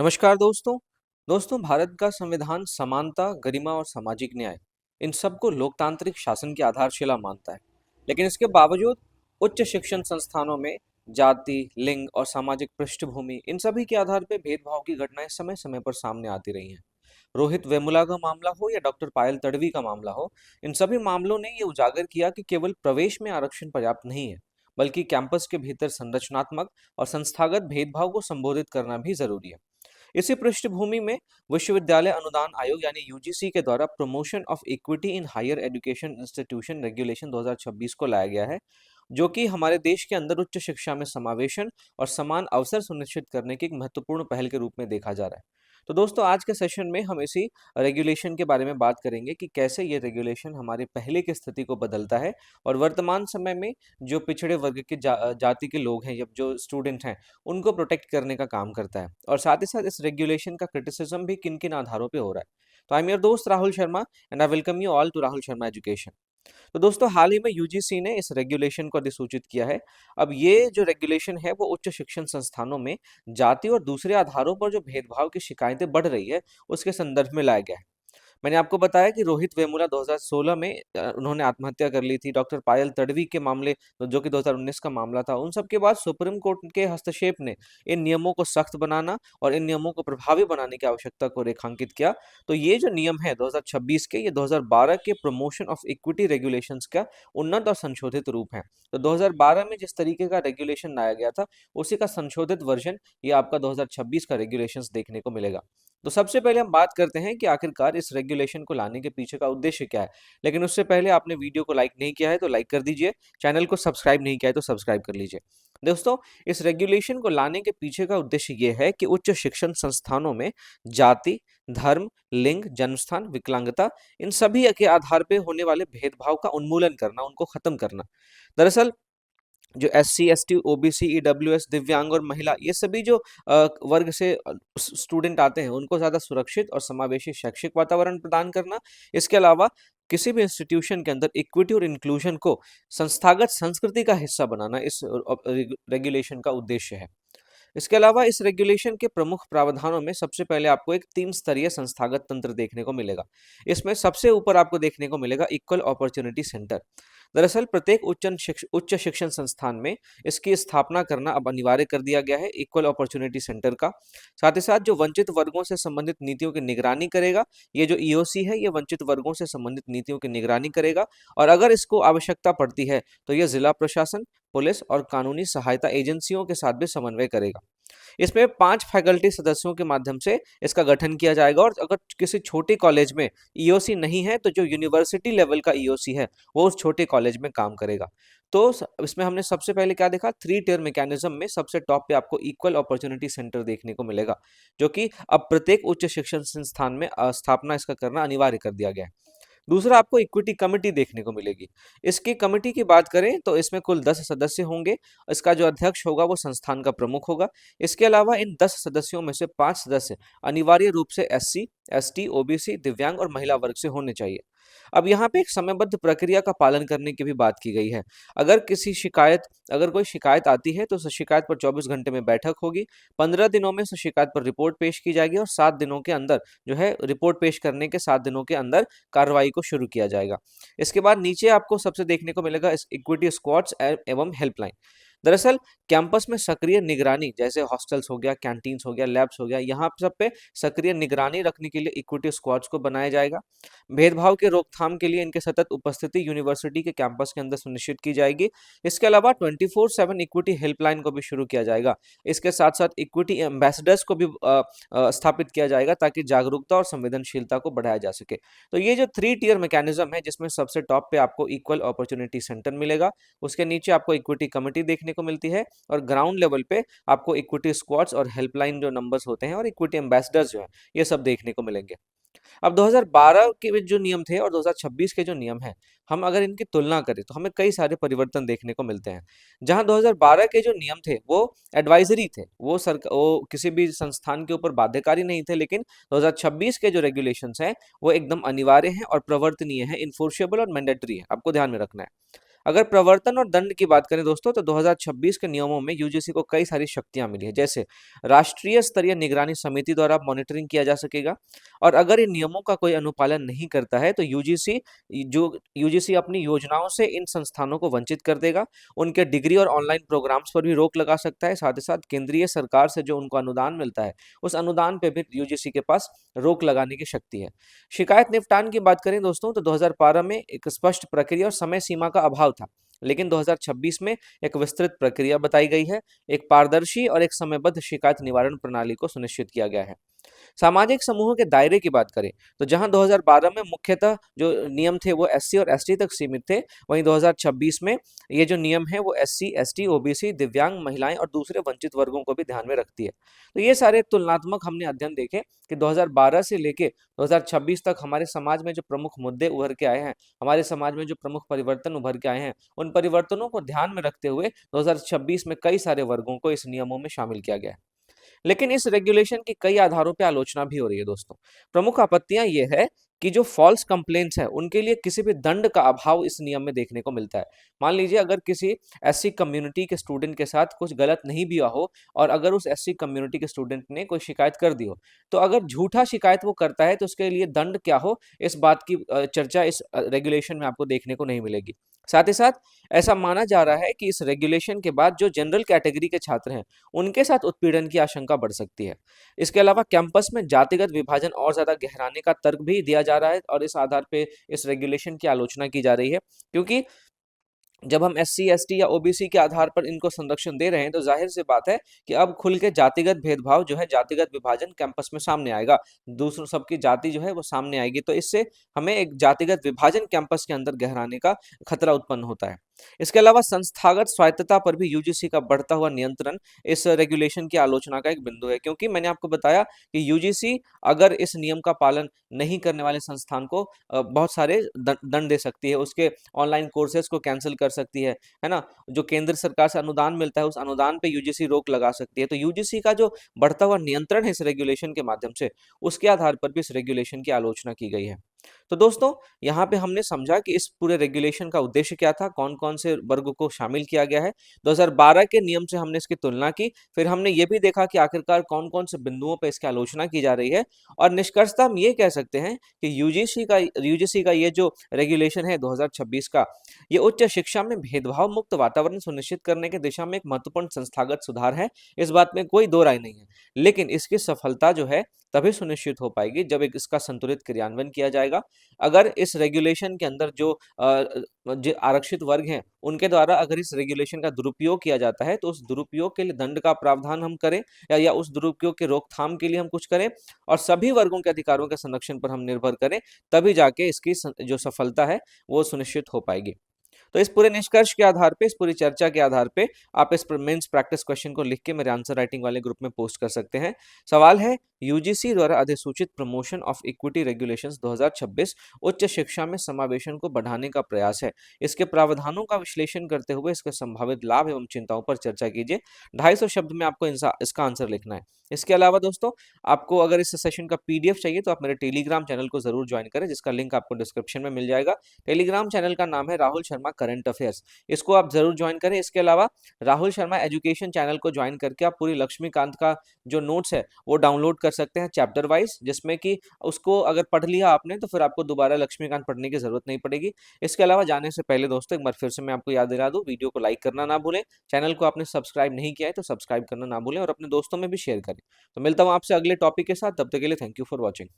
नमस्कार दोस्तों। भारत का संविधान समानता, गरिमा और सामाजिक न्याय इन सबको लोकतांत्रिक शासन की आधारशिला मानता है। लेकिन इसके बावजूद उच्च शिक्षण संस्थानों में जाति, लिंग और सामाजिक पृष्ठभूमि इन सभी के आधार पर भेदभाव की घटनाएं समय-समय पर सामने आती रही हैं। रोहित वेमुला का मामला हो या डॉक्टर पायल तडवी का मामला हो, इन सभी मामलों ने ये उजागर किया कि केवल प्रवेश में आरक्षण पर्याप्त नहीं है, बल्कि कैंपस के भीतर संरचनात्मक और संस्थागत भेदभाव को संबोधित करना भी जरूरी है। इसी पृष्ठभूमि में विश्वविद्यालय अनुदान आयोग यानी यूजीसी के द्वारा promotion of equity in higher education institution regulation 2026 को लाया गया है, जो कि हमारे देश के अंदर उच्च शिक्षा में समावेशन और समान अवसर सुनिश्चित करने की एक महत्वपूर्ण पहल के रूप में देखा जा रहा है। तो दोस्तों, आज के सेशन में हम इसी रेगुलेशन के बारे में बात करेंगे कि कैसे ये रेगुलेशन हमारे पहले की स्थिति को बदलता है और वर्तमान समय में जो पिछड़े वर्ग के जाति के लोग हैं या जो स्टूडेंट हैं, उनको प्रोटेक्ट करने का काम करता है। और साथ ही साथ इस रेगुलेशन का क्रिटिसिज्म भी किन किन आधारों पे हो रहा है। तो आई एम योर दोस्त Rahul Sharma and I welcome you all to Rahul Sharma education. तो दोस्तों, हाल ही में यूजीसी ने इस रेगुलेशन को अधिसूचित किया है। अब ये जो रेगुलेशन है वो उच्च शिक्षण संस्थानों में जाति और दूसरे आधारों पर जो भेदभाव की शिकायतें बढ़ रही है, उसके संदर्भ में लाया गया है। मैंने आपको बताया कि रोहित वेमुला 2016 में उन्होंने आत्महत्या कर ली थी। डॉक्टर पायल तडवी के मामले, जो कि 2019 का मामला था, उन सब के बाद सुप्रीम कोर्ट के हस्तक्षेप ने इन नियमों को सख्त बनाना और इन नियमों को प्रभावी बनाने की आवश्यकता को रेखांकित किया। तो ये जो नियम है 2026 के, ये 2012 के प्रमोशन ऑफ इक्विटी रेगुलेशंस का उन्नत और संशोधित रूप है। तो 2012 में जिस तरीके का रेगुलेशन लाया गया था, उसी का संशोधित वर्जन ये आपका 2026 का रेगुलेशंस देखने को मिलेगा। तो सबसे पहले हम बात करते हैं कि आखिरकार इस रेगुलेशन को लाने के पीछे का उद्देश्य क्या है। लेकिन उससे पहले आपने वीडियो को लाइक नहीं किया है तो लाइक कर दीजिए, चैनल को सब्सक्राइब नहीं किया है तो सब्सक्राइब कर लीजिए। दोस्तों, इस रेगुलेशन को लाने के पीछे का उद्देश्य ये है कि उच्च शिक्षण संस्थानों में जाति, धर्म, लिंग, जन्मस्थान, विकलांगता इन सभी के आधार पर होने वाले भेदभाव का उन्मूलन करना, उनको खत्म करना। दरअसल जो एससी, एसटी, ओबीसी, ईडब्ल्यूएस, दिव्यांग और महिला, ये सभी जो वर्ग से स्टूडेंट आते हैं, उनको ज़्यादा सुरक्षित और समावेशी शैक्षिक वातावरण प्रदान करना। इसके अलावा किसी भी इंस्टीट्यूशन के अंदर इक्विटी और इंक्लूजन को संस्थागत संस्कृति का हिस्सा बनाना इस रेगुलेशन का उद्देश्य है। इसके अलावा इस रेगुलेशन के प्रमुख प्रावधानों में सबसे पहले आपको एक 3 स्तरीय संस्थागत तंत्र देखने को मिलेगा। इसमें सबसे ऊपर आपको देखने को मिलेगा इक्वल अपॉर्चुनिटी सेंटर। दरअसल प्रत्येक उच्च शिक्षण संस्थान में इसकी स्थापना करना अब अनिवार्य कर दिया गया है, इक्वल अपॉर्चुनिटी सेंटर का। साथ ही साथ जो वंचित वर्गों से संबंधित नीतियों की निगरानी करेगा, ये जो ईओसी है, ये वंचित वर्गों से संबंधित नीतियों की निगरानी करेगा। और अगर इसको आवश्यकता पड़ती है तो ये जिला प्रशासन, पुलिस और कानूनी सहायता एजेंसियों के साथ भी समन्वय करेगा। इसमें 5 फैकल्टी सदस्यों के माध्यम से इसका गठन किया जाएगा। और अगर किसी छोटे कॉलेज में ईओसी नहीं है तो जो यूनिवर्सिटी लेवल का ईओसी है, वो उस छोटे कॉलेज में काम करेगा। तो इसमें हमने सबसे पहले क्या देखा, 3 टियर मैकेनिज्म में सबसे टॉप पे आपको इक्वल अपॉर्चुनिटी सेंटर देखने को मिलेगा, जो कि अब प्रत्येक उच्च शिक्षण संस्थान में स्थापना इसका करना अनिवार्य कर दिया गया है। दूसरा, आपको इक्विटी कमेटी देखने को मिलेगी। इसकी कमेटी की बात करें तो इसमें कुल 10 सदस्य होंगे। इसका जो अध्यक्ष होगा वो संस्थान का प्रमुख होगा। इसके अलावा इन 10 सदस्यों में से 5 सदस्य अनिवार्य रूप से एससी, एसटी, ओबीसी, दिव्यांग और महिला वर्ग से होने चाहिए। अब यहाँ पे एक समयबद्ध प्रक्रिया का पालन करने की भी बात की गई है। अगर कोई शिकायत आती है तो उस शिकायत पर 24 घंटे में बैठक होगी। 15 दिनों में उस शिकायत पर रिपोर्ट पेश की जाएगी और 7 दिनों के अंदर जो है, रिपोर्ट पेश करने के 7 दिनों के अंदर कार्रवाई को शुरू किया जाएगा। इसके बाद नीचे आपको सबसे देखने को मिलेगा इक्विटी स्क्वाड्स एवं हेल्पलाइन। दरअसल कैंपस में सक्रिय निगरानी, जैसे हॉस्टल्स हो गया, कैंटीन्स हो गया, लैब्स हो गया, यहाँ सब पे सक्रिय निगरानी रखने के लिए इक्विटी स्क्वाड्स को बनाया जाएगा। भेदभाव के रोकथाम के लिए इनके सतत उपस्थिति यूनिवर्सिटी के कैंपस के अंदर सुनिश्चित की जाएगी। इसके अलावा 24/7 इक्विटी हेल्पलाइन को भी शुरू किया जाएगा। इसके साथ साथ इक्विटी एम्बेसडर्स को भी स्थापित किया जाएगा, ताकि जागरूकता और संवेदनशीलता को बढ़ाया जा सके। तो ये जो 3 टियर मैकेनिज्म है, जिसमें सबसे टॉप पे आपको इक्वल अपॉर्चुनिटी सेंटर मिलेगा, उसके नीचे आपको इक्विटी कमेटी देखने को मिलती है, और ग्राउंड लेवल पे आपको इक्विटी स्क्वाड्स और हेल्पलाइन जो नंबर्स होते हैं और इक्विटी एम्बेसडर्स जो है, ये सब देखने को मिलेंगे। अब 2012 के जो नियम थे और 2026 के जो नियम हैं, हम अगर इनकी तुलना करें तो हमें कई सारे परिवर्तन देखने को मिलते हैं। जहां 2012 के जो नियम थे वो एडवाइजरी थे, वो किसी भी संस्थान के ऊपर बाध्यकारी नहीं थे, लेकिन 2026 के जो रेगुलेशंस हैं वो एकदम अनिवार्य हैं और प्रवर्तनीय हैं, इन्फोर्सेबल और मैंडेटरी है, आपको ध्यान में रखना है। अगर प्रवर्तन और दंड की बात करें दोस्तों, तो 2026 के नियमों में यूजीसी को कई सारी शक्तियां मिली है। जैसे राष्ट्रीय स्तरीय निगरानी समिति द्वारा मॉनिटरिंग किया जा सकेगा, और अगर इन नियमों का कोई अनुपालन नहीं करता है तो यूजीसी अपनी योजनाओं से इन संस्थानों को वंचित कर देगा। उनके डिग्री और ऑनलाइन प्रोग्राम्स पर भी रोक लगा सकता है। साथ ही साथ केंद्रीय सरकार से जो उनको अनुदान मिलता है, उस अनुदान पे भी यूजीसी के पास रोक लगाने की शक्ति है। शिकायत निपटान की बात करें दोस्तों, तो 2012 में एक स्पष्ट प्रक्रिया और समय सीमा का अभाव था, लेकिन 2026 में एक विस्तृत प्रक्रिया बताई गई है। एक पारदर्शी और एक समयबद्ध शिकायत निवारण प्रणाली को सुनिश्चित किया गया है। सामाजिक समूहों के दायरे की बात करें, तो जहां 2012 में मुख्यतः जो नियम थे वो एससी और एसटी तक सीमित थे, वहीं 2026 में ये जो नियम है वो एससी, एसटी, ओबीसी, दिव्यांग, महिलाएं और दूसरे वंचित वर्गों को भी ध्यान में रखती है। तो ये सारे तुलनात्मक हमने अध्ययन देखे कि 2012 से लेके 2026 तक हमारे समाज में जो प्रमुख मुद्दे उभर के आए हैं, हमारे समाज में जो प्रमुख परिवर्तन उभर के आए हैं, उन परिवर्तनों को ध्यान में रखते हुए 2026 में कई सारे वर्गों को इस नियमों में शामिल किया गया है। लेकिन इस रेगुलेशन की कई आधारों पे आलोचना भी हो रही है दोस्तों। प्रमुख आपत्तियां ये है कि जो फॉल्स कंप्लेंट्स हैं उनके लिए किसी भी दंड का अभाव इस नियम में देखने को मिलता है। मान लीजिए अगर किसी एससी कम्युनिटी के स्टूडेंट के साथ कुछ गलत नहीं भी हुआ हो, और अगर उस एससी कम्युनिटी के स्टूडेंट ने कोई शिकायत कर दी हो, तो अगर झूठा शिकायत वो करता है तो उसके लिए दंड क्या हो, इस बात की चर्चा इस रेगुलेशन में आपको देखने को नहीं मिलेगी। साथ ही साथ ऐसा माना जा रहा है कि इस रेगुलेशन के बाद जो जनरल कैटेगरी के छात्र हैं, उनके साथ उत्पीड़न की आशंका बढ़ सकती है। इसके अलावा कैंपस में जातिगत विभाजन और ज़्यादा गहराने का तर्क भी दिया जा रहा है, और इस आधार पे इस रेगुलेशन की आलोचना की जा रही है। क्योंकि जब हम एससी, एसटी या ओबीसी के आधार पर इनको संरक्षण दे रहे हैं, तो जाहिर सी बात है कि अब खुल के जातिगत भेदभाव जो है, जातिगत विभाजन कैंपस में सामने आएगा। दूसरों सबकी जाति जो है वो सामने आएगी, तो इससे हमें एक जातिगत विभाजन कैंपस के अंदर गहराने का खतरा उत्पन्न होता है। इसके अलावा संस्थागत स्वायत्तता पर भी यूजीसी का बढ़ता हुआ नियंत्रण इस रेगुलेशन की आलोचना का एक बिंदु है, क्योंकि मैंने आपको बताया कि यूजीसी अगर इस नियम का पालन नहीं करने वाले संस्थान को बहुत सारे दंड दे सकती है, उसके ऑनलाइन कोर्सेज को कैंसिल कर सकती है ना? जो केंद्र सरकार से अनुदान मिलता है, उस अनुदान पे यूजीसी रोक लगा सकती है। तो यूजीसी का जो बढ़ता हुआ नियंत्रण है इस रेगुलेशन के माध्यम से, उसके आधार पर भी इस रेगुलेशन की आलोचना की गई है। तो दोस्तों, यहाँ पे हमने समझा कि इस पूरे रेगुलेशन का उद्देश्य क्या था, कौन-कौन से वर्ग को शामिल किया गया है। 2012 के नियम से हमने इसकी तुलना की, फिर हमने ये भी देखा कि आखिरकार कौन-कौन से बिंदुओं पे इसकी आलोचना की जा रही है, और निष्कर्षतः हम ये कह सकते हैं कि यूजीसी का ये जो रेगुलेशन है 2026 का, ये उच्च शिक्षा में भेदभाव मुक्त वातावरण सुनिश्चित करने की दिशा में एक महत्वपूर्ण संस्थागत सुधार है। इस बात में कोई दो राय नहीं है। लेकिन इसकी सफलता जो है तभी सुनिश्चित हो पाएगी जब एक इसका संतुलित क्रियान्वयन किया जाएगा। अगर इस रेगुलेशन के अंदर जो आरक्षित वर्ग हैं, उनके द्वारा अगर इस रेगुलेशन का दुरुपयोग किया जाता है, तो उस दुरुपयोग के लिए दंड का प्रावधान हम करें, या उस दुरुपयोग के रोकथाम के लिए हम कुछ करें, और सभी वर्गों के अधिकारों के संरक्षण पर हम निर्भर करें, तभी जाके इसकी जो सफलता है वो सुनिश्चित हो पाएगी। तो इस पूरे निष्कर्ष के आधार पे, इस पूरी चर्चा के आधार पे आप इस मेंस प्रैक्टिस क्वेश्चन को लिख के मेरे आंसर राइटिंग वाले ग्रुप में पोस्ट कर सकते हैं। सवाल है, यूजीसी द्वारा अधिसूचित प्रमोशन ऑफ इक्विटी रेगुलेशंस 2026 उच्च शिक्षा में समावेशन को बढ़ाने का प्रयास है। इसके प्रावधानों का विश्लेषण करते हुए इसके संभावित लाभ एवं चिंताओं पर चर्चा कीजिए। 250 शब्द में आपको इसका आंसर लिखना है। इसके अलावा दोस्तों, आपको अगर इस सेशन का पीडीएफ चाहिए तो आप मेरे टेलीग्राम चैनल को जरूर ज्वाइन करें, जिसका लिंक आपको डिस्क्रिप्शन में मिल जाएगा। टेलीग्राम चैनल का नाम है राहुल शर्मा करंट अफेयर्स। इसको आप जरूर ज्वाइन करें। इसके अलावा राहुल शर्मा एजुकेशन चैनल को ज्वाइन करके आप पूरी लक्ष्मीकांत का जो नोट्स है वो डाउनलोड कर सकते हैं चैप्टर वाइज, जिसमें कि उसको अगर पढ़ लिया आपने तो फिर आपको दोबारा लक्ष्मीकांत पढ़ने की जरूरत नहीं पड़ेगी। इसके अलावा जाने से पहले दोस्तों, एक बार फिर से मैं आपको याद दिला दूं, वीडियो को लाइक करना ना भूलें, चैनल को आपने सब्सक्राइब नहीं किया है तो सब्सक्राइब करना ना भूलें, और अपने दोस्तों में भी शेयर करें। तो मिलता हूं आपसे अगले टॉपिक के साथ, तब तक के लिए थैंक यू फॉर वॉचिंग।